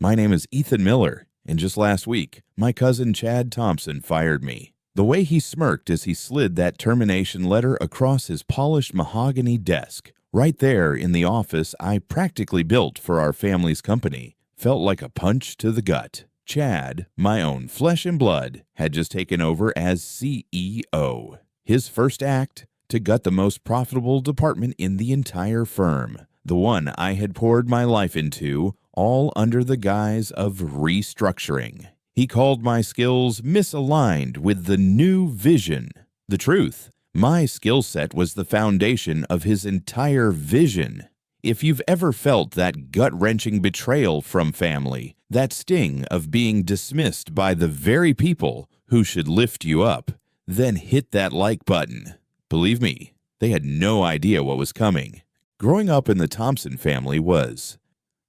My name is Ethan Miller, and just last week, my cousin Chad Thompson fired me. The way he smirked as he slid that termination letter across his polished mahogany desk, right there in the office I practically built for our family's company, felt like a punch to the gut. Chad, my own flesh and blood, had just taken over as CEO. His first act, to gut the most profitable department in the entire firm, the one I had poured my life into, all under the guise of restructuring. He called my skills misaligned with the new vision. The truth, my skill set was the foundation of his entire vision. If you've ever felt that gut-wrenching betrayal from family, that sting of being dismissed by the very people who should lift you up, then hit that like button. Believe me, they had no idea what was coming. Growing up in the Thompson family was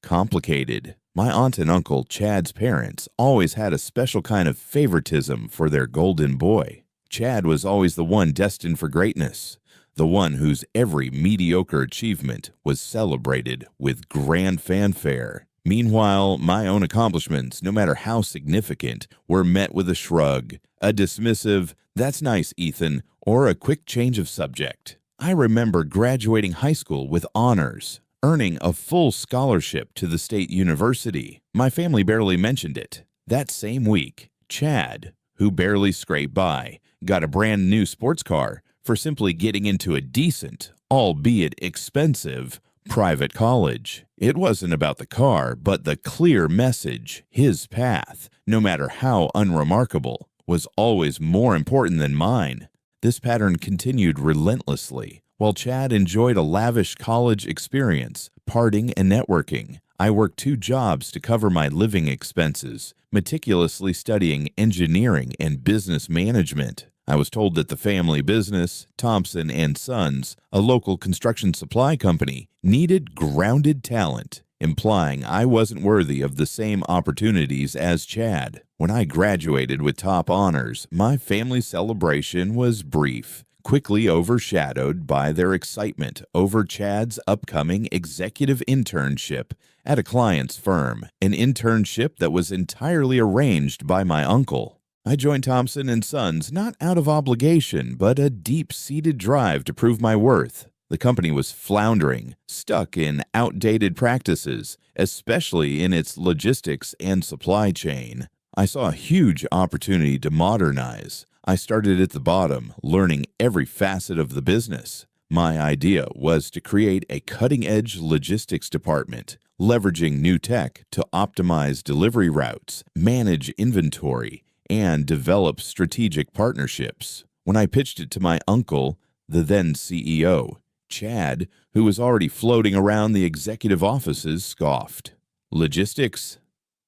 complicated. My aunt and uncle, Chad's parents, always had a special kind of favoritism for their golden boy. Chad was always the one destined for greatness, the one whose every mediocre achievement was celebrated with grand fanfare. Meanwhile, my own accomplishments, no matter how significant, were met with a shrug, a dismissive, "That's nice, Ethan," or a quick change of subject. I remember graduating high school with honors, earning a full scholarship to the state university. My family barely mentioned it. That same week, Chad, who barely scraped by, got a brand new sports car for simply getting into a decent, albeit expensive, private college. It wasn't about the car, but the clear message. His path, no matter how unremarkable, was always more important than mine. This pattern continued relentlessly. While Chad enjoyed a lavish college experience, partying and networking, I worked 2 jobs to cover my living expenses, meticulously studying engineering and business management. I was told that the family business, Thompson and Sons, a local construction supply company, needed grounded talent, implying I wasn't worthy of the same opportunities as Chad. When I graduated with top honors, my family celebration was brief, quickly overshadowed by their excitement over Chad's upcoming executive internship at a client's firm, an internship that was entirely arranged by my uncle. I joined Thompson and Sons not out of obligation, but a deep-seated drive to prove my worth. The company was floundering, stuck in outdated practices, especially in its logistics and supply chain. I saw a huge opportunity to modernize. I started at the bottom, learning every facet of the business. My idea was to create a cutting-edge logistics department, leveraging new tech to optimize delivery routes, manage inventory, and develop strategic partnerships. When I pitched it to my uncle, the then CEO, Chad, who was already floating around the executive offices, scoffed. "Logistics?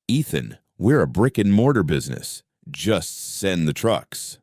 Ethan, we're a brick-and-mortar business. Just send the trucks."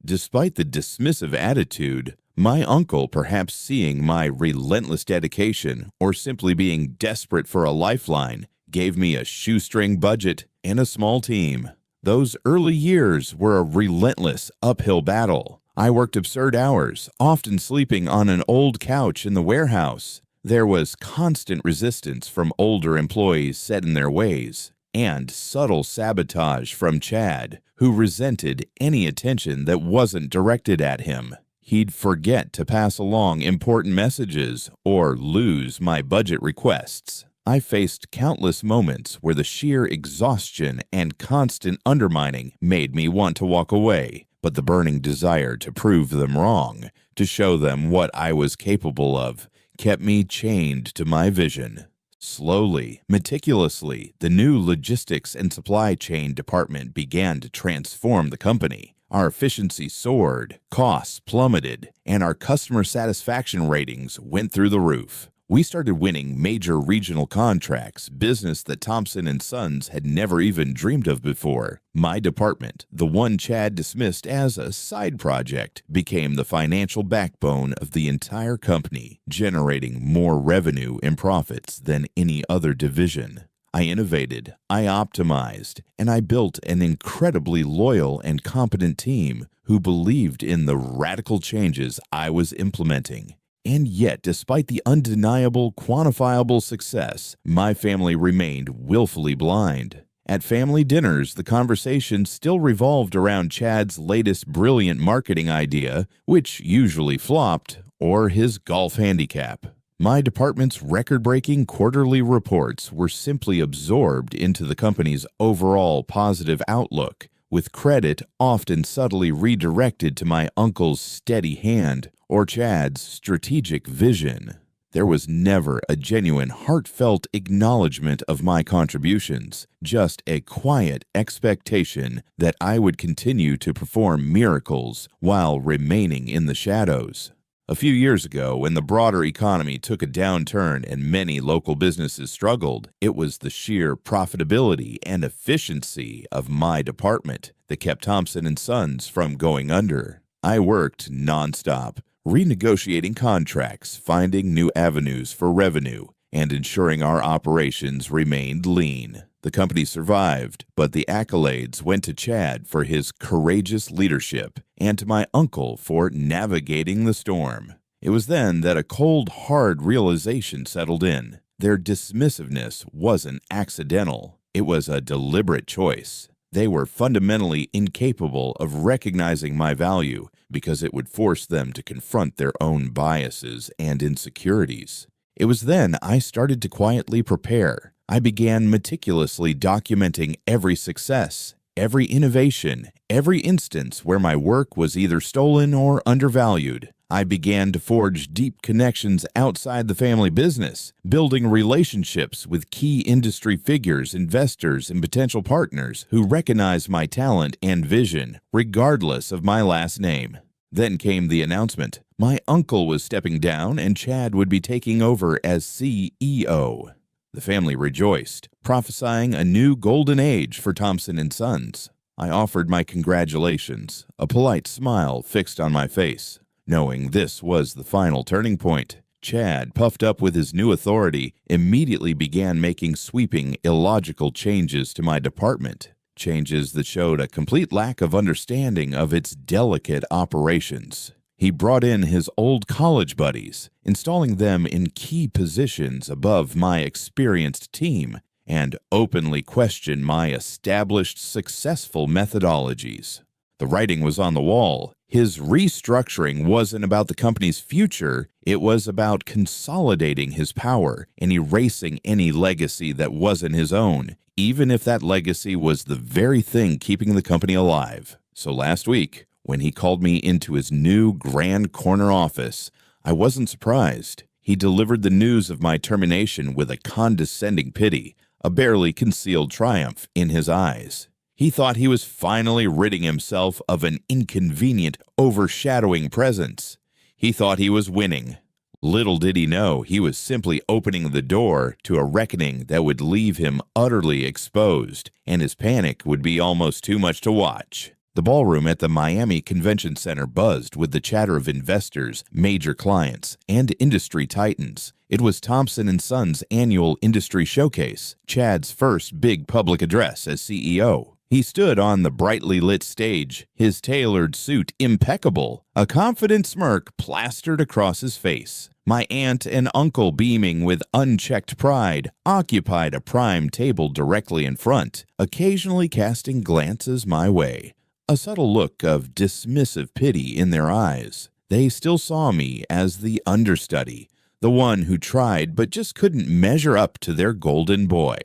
Despite the dismissive attitude, my uncle, perhaps seeing my relentless dedication or simply being desperate for a lifeline, gave me a shoestring budget and a small team. Those early years were a relentless uphill battle. I worked absurd hours, often sleeping on an old couch in the warehouse. There was constant resistance from older employees set in their ways, and subtle sabotage from Chad, who resented any attention that wasn't directed at him. He'd forget to pass along important messages or lose my budget requests. I faced countless moments where the sheer exhaustion and constant undermining made me want to walk away, but the burning desire to prove them wrong, to show them what I was capable of, kept me chained to my vision. Slowly, meticulously, the new logistics and supply chain department began to transform the company. Our efficiency soared, costs plummeted, and our customer satisfaction ratings went through the roof. We started winning major regional contracts, business that Thompson and Sons had never even dreamed of before. My department, the one Chad dismissed as a side project, became the financial backbone of the entire company, generating more revenue and profits than any other division. I innovated, I optimized, and I built an incredibly loyal and competent team who believed in the radical changes I was implementing. And yet, despite the undeniable, quantifiable success, my family remained willfully blind. At family dinners, the conversation still revolved around Chad's latest brilliant marketing idea, which usually flopped, or his golf handicap. My department's record-breaking quarterly reports were simply absorbed into the company's overall positive outlook, with credit often subtly redirected to my uncle's steady hand or Chad's strategic vision. There was never a genuine, heartfelt acknowledgement of my contributions, just a quiet expectation that I would continue to perform miracles while remaining in the shadows. A few years ago, when the broader economy took a downturn and many local businesses struggled, it was the sheer profitability and efficiency of my department that kept Thompson & Sons from going under. I worked nonstop, renegotiating contracts, finding new avenues for revenue, and ensuring our operations remained lean. The company survived, but the accolades went to Chad for his courageous leadership and to my uncle for navigating the storm. It was then that a cold, hard realization settled in. Their dismissiveness wasn't accidental. It was a deliberate choice. They were fundamentally incapable of recognizing my value because it would force them to confront their own biases and insecurities. It was then I started to quietly prepare. I began meticulously documenting every success, every innovation, every instance where my work was either stolen or undervalued. I began to forge deep connections outside the family business, building relationships with key industry figures, investors, and potential partners who recognized my talent and vision, regardless of my last name. Then came the announcement. My uncle was stepping down and Chad would be taking over as CEO. The family rejoiced, prophesying a new golden age for Thompson & Sons. I offered my congratulations, a polite smile fixed on my face. Knowing this was the final turning point, Chad, puffed up with his new authority, immediately began making sweeping, illogical changes to my department. Changes that showed a complete lack of understanding of its delicate operations. He brought in his old college buddies, installing them in key positions above my experienced team, and openly questioned my established, successful methodologies. The writing was on the wall. His restructuring wasn't about the company's future, it was about consolidating his power and erasing any legacy that wasn't his own, even if that legacy was the very thing keeping the company alive. So last week, when he called me into his new grand corner office, I wasn't surprised. He delivered the news of my termination with a condescending pity, a barely concealed triumph in his eyes. He thought he was finally ridding himself of an inconvenient, overshadowing presence. He thought he was winning. Little did he know he was simply opening the door to a reckoning that would leave him utterly exposed, and his panic would be almost too much to watch. The ballroom at the Miami Convention Center buzzed with the chatter of investors, major clients, and industry titans. It was Thompson & Sons' annual industry showcase, Chad's first big public address as CEO. He stood on the brightly lit stage, his tailored suit impeccable, a confident smirk plastered across his face. My aunt and uncle, beaming with unchecked pride, occupied a prime table directly in front, occasionally casting glances my way. A subtle look of dismissive pity in their eyes. They still saw me as the understudy, the one who tried but just couldn't measure up to their golden boy.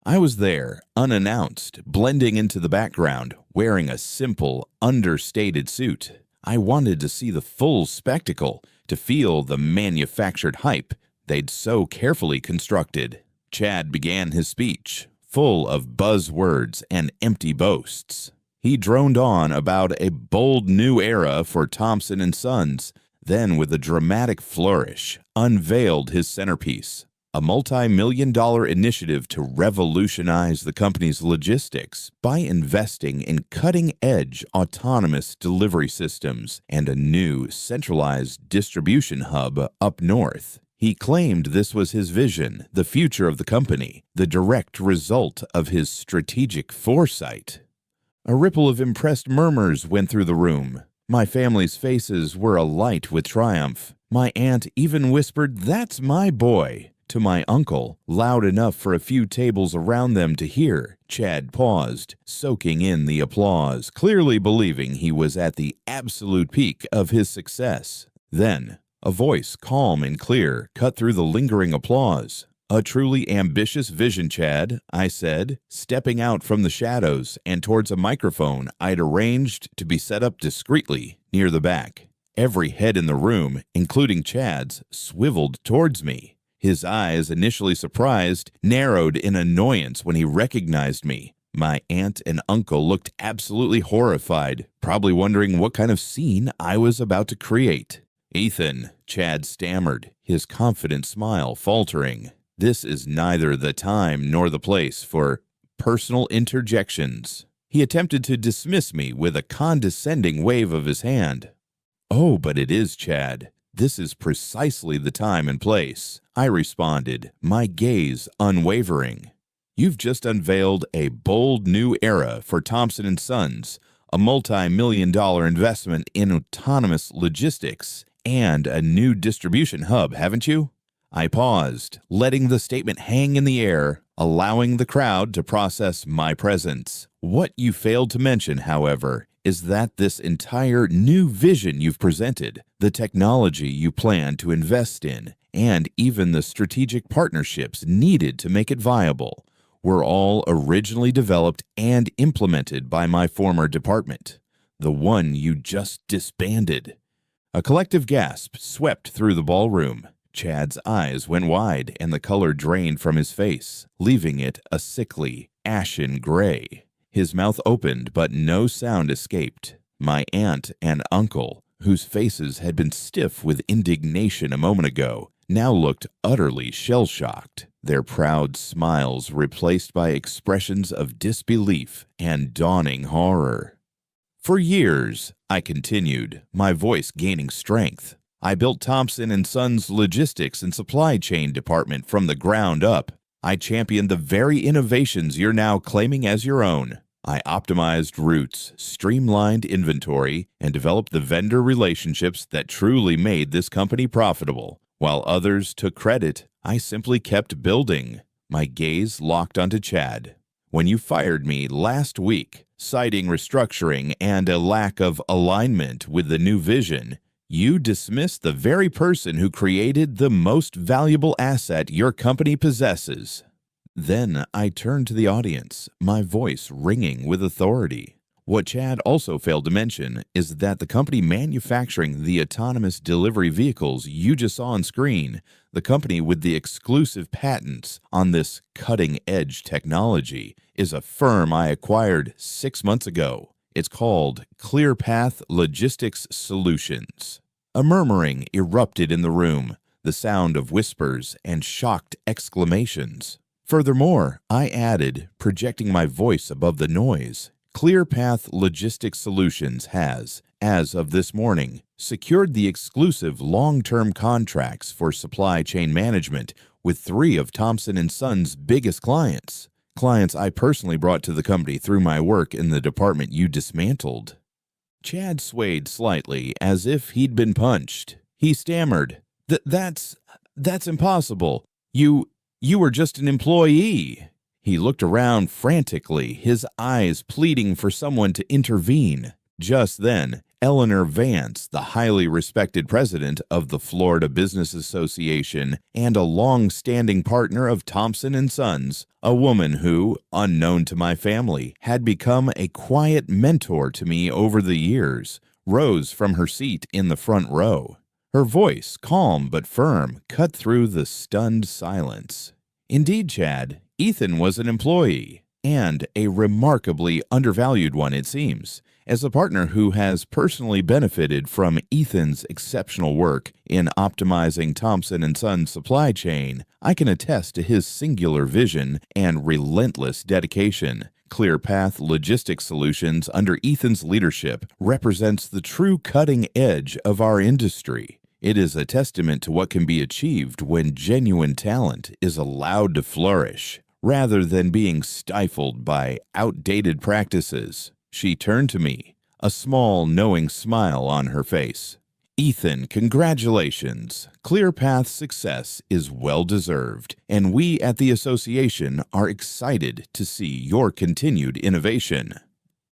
I was there, unannounced, blending into the background, wearing a simple, understated suit. I wanted to see the full spectacle, to feel the manufactured hype they'd so carefully constructed. Chad began his speech, full of buzzwords and empty boasts. He droned on about a bold new era for Thompson & Sons, then with a dramatic flourish, unveiled his centerpiece, a multi-million-dollar initiative to revolutionize the company's logistics by investing in cutting-edge autonomous delivery systems and a new centralized distribution hub up north. He claimed this was his vision, the future of the company, the direct result of his strategic foresight. A ripple of impressed murmurs went through the room. My family's faces were alight with triumph. My aunt even whispered, "That's my boy," to my uncle, loud enough for a few tables around them to hear. Chad paused, soaking in the applause, clearly believing he was at the absolute peak of his success. Then, a voice, calm and clear, cut through the lingering applause. "A truly ambitious vision, Chad," I said, stepping out from the shadows and towards a microphone I'd arranged to be set up discreetly near the back. Every head in the room, including Chad's, swiveled towards me. His eyes, initially surprised, narrowed in annoyance when he recognized me. My aunt and uncle looked absolutely horrified, probably wondering what kind of scene I was about to create. "Ethan," Chad stammered, his confident smile faltering. "This is neither the time nor the place for personal interjections." He attempted to dismiss me with a condescending wave of his hand. "Oh, but it is, Chad. This is precisely the time and place," I responded, my gaze unwavering. "You've just unveiled a bold new era for Thompson & Sons, a multi-million-dollar investment in autonomous logistics, and a new distribution hub, haven't you?" I paused, letting the statement hang in the air, allowing the crowd to process my presence. What you failed to mention, however, is that this entire new vision you've presented, the technology you plan to invest in, and even the strategic partnerships needed to make it viable, were all originally developed and implemented by my former department, the one you just disbanded. A collective gasp swept through the ballroom. Chad's eyes went wide and the color drained from his face, leaving it a sickly, ashen gray. His mouth opened, but no sound escaped. My aunt and uncle, whose faces had been stiff with indignation a moment ago, now looked utterly shell-shocked, their proud smiles replaced by expressions of disbelief and dawning horror. "For years," I continued, my voice gaining strength, "I built Thompson & Sons Logistics and Supply Chain Department from the ground up. I championed the very innovations you're now claiming as your own. I optimized routes, streamlined inventory, and developed the vendor relationships that truly made this company profitable. While others took credit, I simply kept building." My gaze locked onto Chad. "When you fired me last week, citing restructuring and a lack of alignment with the new vision, you dismissed the very person who created the most valuable asset your company possesses." Then I turned to the audience, my voice ringing with authority. What Chad also failed to mention is that the company manufacturing the autonomous delivery vehicles you just saw on screen, the company with the exclusive patents on this cutting-edge technology, is a firm I acquired 6 months ago. It's called ClearPath Logistics Solutions. A murmuring erupted in the room, the sound of whispers and shocked exclamations. Furthermore, I added, projecting my voice above the noise, ClearPath Logistics Solutions has, as of this morning, secured the exclusive long-term contracts for supply chain management with 3 of Thompson & Sons' biggest clients. Clients I personally brought to the company through my work in the department you dismantled. Chad swayed slightly as if he'd been punched. He stammered, That's impossible. You were just an employee." He looked around frantically, his eyes pleading for someone to intervene. Just then, Eleanor Vance, the highly respected president of the Florida Business Association and a long-standing partner of Thompson & Sons, a woman who, unknown to my family, had become a quiet mentor to me over the years, rose from her seat in the front row. Her voice, calm but firm, cut through the stunned silence. "Indeed, Chad, Ethan was an employee, and a remarkably undervalued one, it seems. As a partner who has personally benefited from Ethan's exceptional work in optimizing Thompson & Sons' supply chain, I can attest to his singular vision and relentless dedication. ClearPath Logistics Solutions, under Ethan's leadership, represents the true cutting edge of our industry. It is a testament to what can be achieved when genuine talent is allowed to flourish, rather than being stifled by outdated practices." She turned to me, a small, knowing smile on her face. Ethan, congratulations. ClearPath's success is well-deserved, and we at the association are excited to see your continued innovation.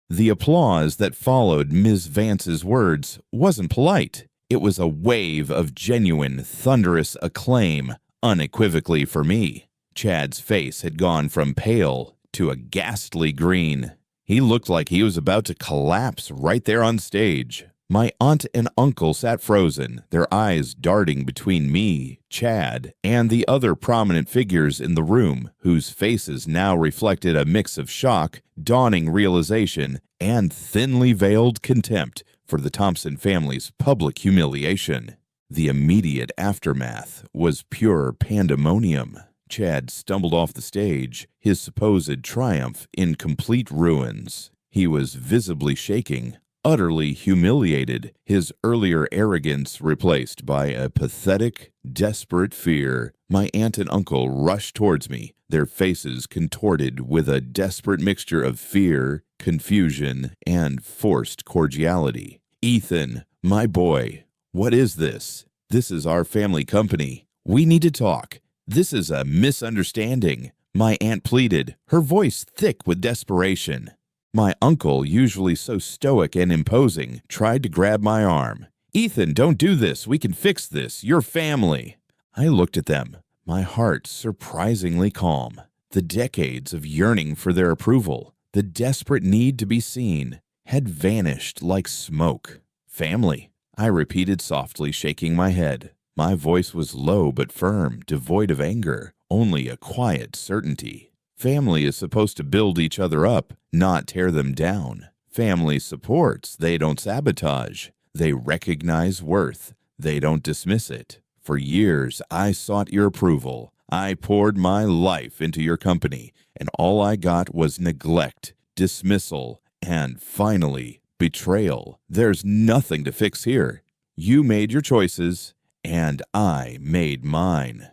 The applause that followed Ms. Vance's words wasn't polite. It was a wave of genuine, thunderous acclaim, unequivocally for me. Chad's face had gone from pale to a ghastly green. He looked like he was about to collapse right there on stage. My aunt and uncle sat frozen, their eyes darting between me, Chad, and the other prominent figures in the room, whose faces now reflected a mix of shock, dawning realization, and thinly veiled contempt for the Thompson family's public humiliation. The immediate aftermath was pure pandemonium. Chad stumbled off the stage, his supposed triumph in complete ruins. He was visibly shaking, utterly humiliated, his earlier arrogance replaced by a pathetic, desperate fear. My aunt and uncle rushed towards me, their faces contorted with a desperate mixture of fear, confusion, and forced cordiality. "Ethan, my boy, what is this? This is our family company. We need to talk. This is a misunderstanding," my aunt pleaded, her voice thick with desperation. My uncle, usually so stoic and imposing, tried to grab my arm. "Ethan, don't do this. We can fix this. You're family." I looked at them, my heart surprisingly calm. The decades of yearning for their approval, the desperate need to be seen, had vanished like smoke. "Family," I repeated softly, shaking my head. My voice was low but firm, devoid of anger, only a quiet certainty. Family is supposed to build each other up, not tear them down. Family supports, they don't sabotage. They recognize worth, they don't dismiss it. For years, I sought your approval. I poured my life into your company, and all I got was neglect, dismissal, and finally, betrayal. There's nothing to fix here. You made your choices, and I made mine.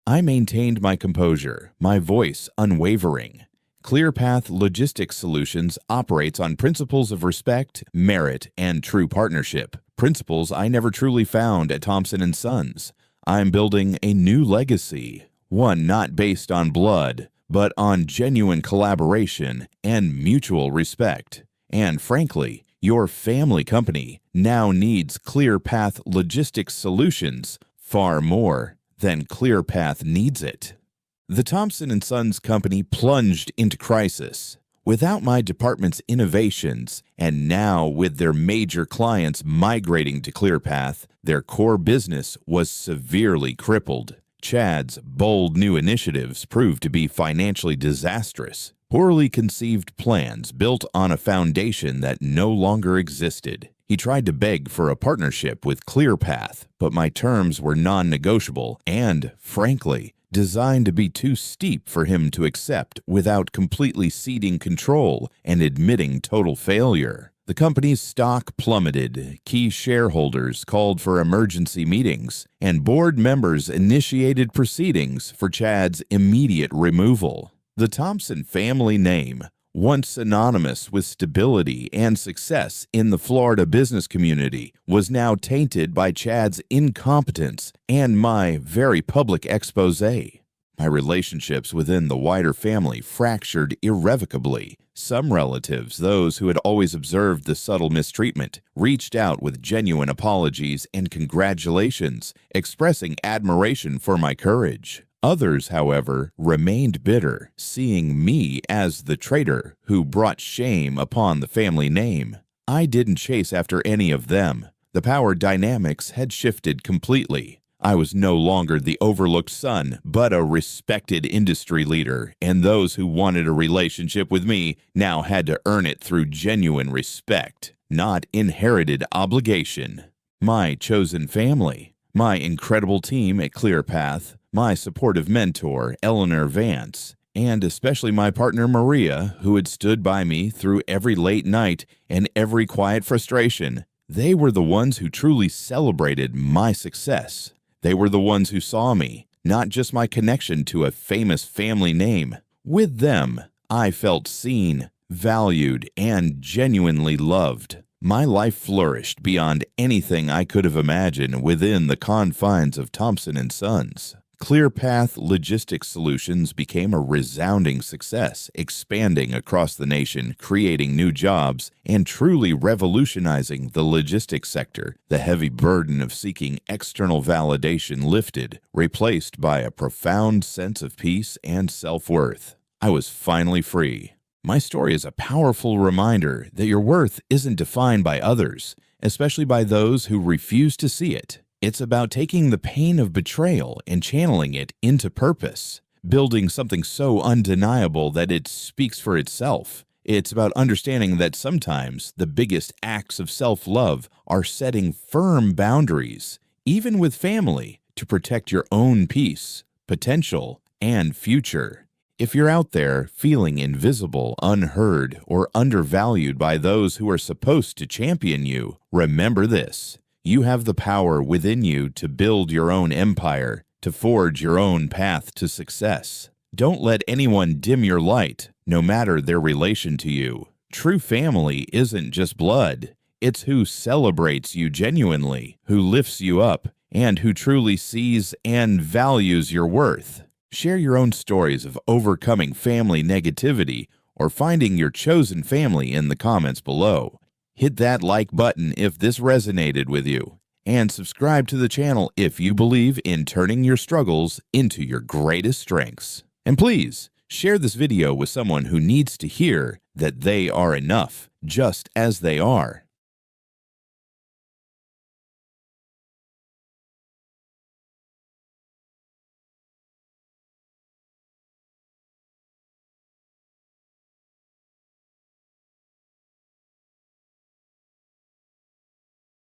I maintained my composure, my voice unwavering. ClearPath Logistics Solutions operates on principles of respect, merit, and true partnership, principles I never truly found at Thompson & Sons. I'm building a new legacy, one not based on blood, but on genuine collaboration and mutual respect. And frankly, your family company now needs ClearPath Logistics Solutions far more than ClearPath needs it. The Thompson & Sons company plunged into crisis. Without my department's innovations, and now with their major clients migrating to ClearPath, their core business was severely crippled. Chad's bold new initiatives proved to be financially disastrous. Poorly conceived plans built on a foundation that no longer existed. He tried to beg for a partnership with ClearPath, but my terms were non-negotiable and, frankly, designed to be too steep for him to accept without completely ceding control and admitting total failure. The company's stock plummeted, key shareholders called for emergency meetings, and board members initiated proceedings for Chad's immediate removal. The Thompson family name, once synonymous with stability and success in the Florida business community, was now tainted by Chad's incompetence and my very public expose. My relationships within the wider family fractured irrevocably. Some relatives, those who had always observed the subtle mistreatment, reached out with genuine apologies and congratulations, expressing admiration for my courage. Others, however, remained bitter, seeing me as the traitor who brought shame upon the family name. I didn't chase after any of them. The power dynamics had shifted completely. I was no longer the overlooked son, but a respected industry leader, and those who wanted a relationship with me now had to earn it through genuine respect, not inherited obligation. My chosen family, my incredible team at ClearPath, my supportive mentor, Eleanor Vance, and especially my partner, Maria, who had stood by me through every late night and every quiet frustration. They were the ones who truly celebrated my success. They were the ones who saw me, not just my connection to a famous family name. With them, I felt seen, valued, and genuinely loved. My life flourished beyond anything I could have imagined within the confines of Thompson & Sons. ClearPath Logistics Solutions became a resounding success, expanding across the nation, creating new jobs, and truly revolutionizing the logistics sector. The heavy burden of seeking external validation lifted, replaced by a profound sense of peace and self-worth. I was finally free. My story is a powerful reminder that your worth isn't defined by others, especially by those who refuse to see it. It's about taking the pain of betrayal and channeling it into purpose, building something so undeniable that it speaks for itself. It's about understanding that sometimes the biggest acts of self-love are setting firm boundaries, even with family, to protect your own peace, potential, and future. If you're out there feeling invisible, unheard, or undervalued by those who are supposed to champion you, remember this. You have the power within you to build your own empire, to forge your own path to success. Don't let anyone dim your light, no matter their relation to you. True family isn't just blood. It's who celebrates you genuinely, who lifts you up, and who truly sees and values your worth. Share your own stories of overcoming family negativity or finding your chosen family in the comments below. Hit that like button if this resonated with you, and subscribe to the channel if you believe in turning your struggles into your greatest strengths. And please, share this video with someone who needs to hear that they are enough, just as they are.